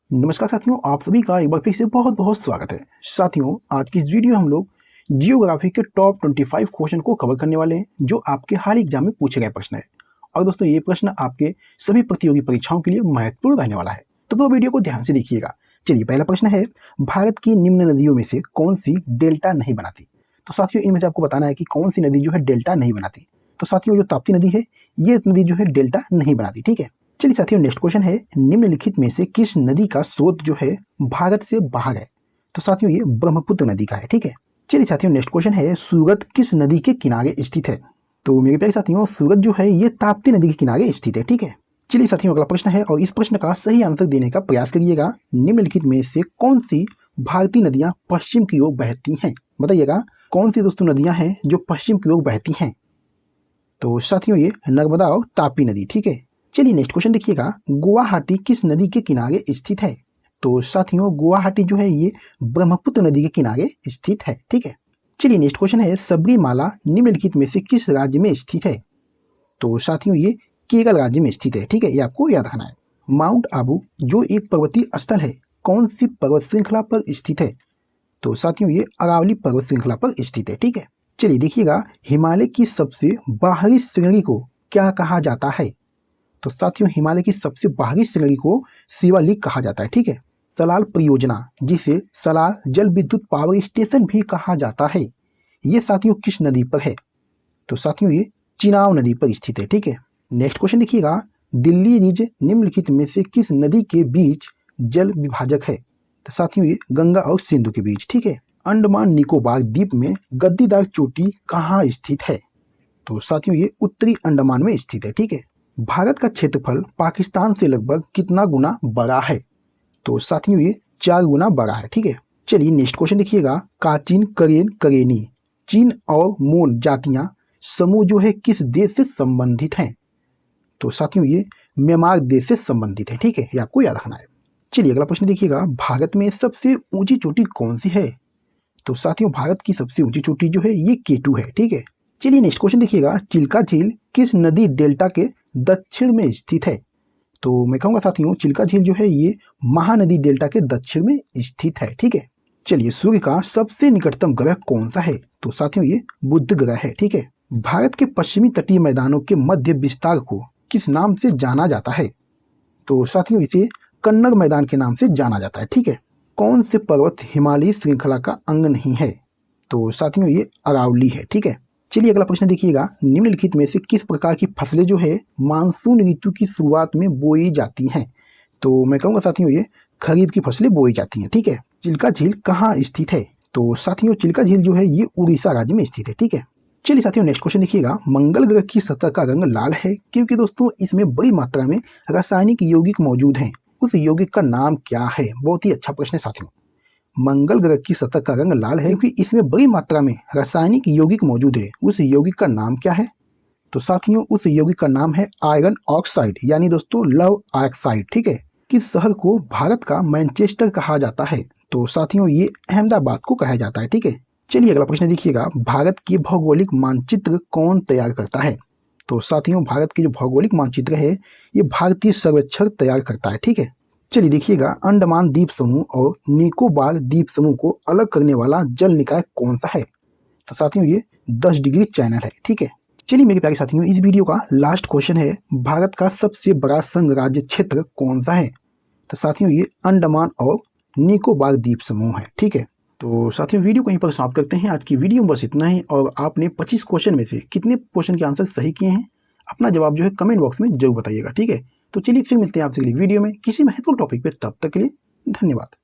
नमस्कार साथियों, आप सभी का एक बार फिर से बहुत बहुत स्वागत है। साथियों, आज की इस वीडियो में हम लोग जियोग्राफी के टॉप 25 क्वेश्चन को कवर करने वाले हैं जो आपके हाल ही एग्जाम में पूछे गए प्रश्न है। और दोस्तों, ये प्रश्न आपके सभी प्रतियोगी परीक्षाओं के लिए महत्वपूर्ण रहने वाला है, तो वो वीडियो को ध्यान से देखिएगा। चलिए, पहला प्रश्न है, भारत की निम्न नदियों में से कौन सी डेल्टा नहीं बनाती। तो साथियों, इनमें से आपको बताना है कि कौन सी नदी जो है डेल्टा नहीं बनाती। तो साथियों, जो ताप्ती नदी है, ये नदी जो है डेल्टा नहीं बनाती। ठीक है, चलिए साथियों, नेक्स्ट क्वेश्चन है, निम्नलिखित में से किस नदी का स्रोत जो है भारत से बाहर है। तो साथियों, ये ब्रह्मपुत्र नदी का है। ठीक है, चलिए साथियों, नेक्स्ट क्वेश्चन है, सूरत किस नदी के किनारे स्थित है। तो मेरे प्यारे साथियों, सूरत जो है ये ताप्ती नदी के किनारे स्थित है। ठीक है, चलिए साथियों, अगला प्रश्न है और इस प्रश्न का सही आंसर देने का प्रयास करिएगा। निम्नलिखित में से कौन सी भारतीय नदियां पश्चिम की ओर बहती हैं। बताइएगा, कौन सी दोस्तों नदियां हैं जो पश्चिम की ओर बहती हैं। तो साथियों, ये नर्मदा और तापी नदी। ठीक है, चलिए नेक्स्ट क्वेश्चन देखिएगा, गुवाहाटी किस नदी के किनारे स्थित है। तो साथियों, गुवाहाटी जो है ये ब्रह्मपुत्र नदी के किनारे स्थित है। ठीक है, चलिए नेक्स्ट क्वेश्चन है, सबरीमाला निम्नलिखित में से किस राज्य में स्थित है। तो साथियों, ये केरल राज्य में स्थित है। ठीक है, ये आपको याद रखना है। माउंट आबू जो एक पर्वतीय स्थल है, कौन सी पर्वत श्रृंखला पर स्थित है। तो साथियों, ये अरावली पर्वत श्रृंखला पर स्थित है। ठीक है, चलिए देखिएगा, हिमालय की सबसे बाहरी श्रेणी को क्या कहा जाता है। तो साथियों, हिमालय की सबसे बाहरी श्रेणी को शिवालिक कहा जाता है। ठीक है, सलाल परियोजना जिसे सलाल जल विद्युत पावर स्टेशन भी कहा जाता है, ये साथियों किस नदी पर है। तो साथियों, ये चिनाब नदी पर स्थित है। ठीक है, नेक्स्ट क्वेश्चन देखिएगा, दिल्ली रिज निम्नलिखित में से किस नदी के बीच जल विभाजक है। तो साथियों, ये गंगा और सिंधु के बीच। ठीक है, अंडमान निकोबार द्वीप में गद्दीदार चोटी कहाँ स्थित है। तो साथियों, ये उत्तरी अंडमान में स्थित है। ठीक है, भारत का क्षेत्रफल पाकिस्तान से लगभग कितना गुना बड़ा है। तो साथियों, ये 4 गुना बड़ा है। ठीक है, चलिए नेक्स्ट क्वेश्चन देखिएगा, काचिन, करेन, करेनी, चीन और मोन जातियां समूह जो है किस देश से संबंधित हैं। तो साथियों, ये म्यांमार देश से संबंधित है। ठीक है, ये आपको याद रखना है। चलिए अगला प्रश्न देखिएगा, भारत में सबसे ऊंची चोटी कौन सी है। तो साथियों, भारत की सबसे ऊंची चोटी जो है ये K2 है। ठीक है, चलिए नेक्स्ट क्वेश्चन देखिएगा, चिल्का झील किस नदी डेल्टा के दक्षिण में स्थित है। तो मैं कहूँगा साथियों, चिल्का झील जो है ये महानदी डेल्टा के दक्षिण में स्थित है। ठीक है, चलिए सूर्य का सबसे निकटतम ग्रह कौन सा है। तो साथियों, ये बुध ग्रह है। ठीक है, भारत के पश्चिमी तटीय मैदानों के मध्य विस्तार को किस नाम से जाना जाता है। तो साथियों, इसे कन्नड़ मैदान के नाम से जाना जाता है। ठीक है, कौन से पर्वत हिमालयी श्रृंखला का अंग नहीं है। तो साथियों, ये अरावली है। ठीक है, चलिए अगला प्रश्न देखिएगा, निम्नलिखित में से किस प्रकार की फसलें जो है मानसून ऋतु की शुरुआत में बोई जाती हैं। तो मैं कहूँगा साथियों, ये खरीफ की फसलें बोई जाती हैं। ठीक है, चिल्का झील कहाँ स्थित है। तो साथियों, चिल्का झील जो है ये उड़ीसा राज्य में स्थित है। ठीक है, चलिए साथियों, नेक्स्ट क्वेश्चन देखिएगा, मंगल ग्रह की सतह का रंग लाल है क्योंकि दोस्तों इसमें बड़ी मात्रा में रासायनिक यौगिक मौजूद हैं। उस यौगिक का नाम क्या है। बहुत ही अच्छा प्रश्न है साथियों। मंगल ग्रह की सतह का रंग लाल है क्योंकि इसमें बड़ी मात्रा में रासायनिक यौगिक मौजूद है। उस यौगिक का नाम क्या है। तो साथियों, उस यौगिक का नाम है आयरन ऑक्साइड, यानी दोस्तों लव ऑक्साइड। ठीक है, किस शहर को भारत का मैनचेस्टर कहा जाता है। तो साथियों, ये अहमदाबाद को कहा जाता है। ठीक है, चलिए अगला प्रश्न देखिएगा, भारत के भौगोलिक मानचित्र कौन तैयार करता है। तो साथियों, भारत के जो भौगोलिक मानचित्र है ये भारतीय सर्वेक्षण तैयार करता है। ठीक है, चलिए देखिएगा, अंडमान द्वीप समूह और निकोबार द्वीप समूह को अलग करने वाला जल निकाय कौन सा है। तो साथियों, ये 10 डिग्री चैनल है। ठीक है, चलिए मेरे प्यारे साथियों, इस वीडियो का लास्ट क्वेश्चन है, भारत का सबसे बड़ा संघ राज्य क्षेत्र कौन सा है। तो साथियों, ये अंडमान और निकोबार द्वीप समूह है। ठीक है, तो साथियों वीडियो को यहीं पर समाप्त करते हैं। आज की वीडियो में बस इतना ही। और आपने 25 क्वेश्चन में से कितने क्वेश्चन के आंसर सही किए हैं, अपना जवाब जो है कमेंट बॉक्स में जरूर बताइएगा। ठीक है, तो चलिए फिर मिलते हैं आपसे अगली वीडियो में किसी महत्वपूर्ण टॉपिक पे। तब तक के लिए धन्यवाद।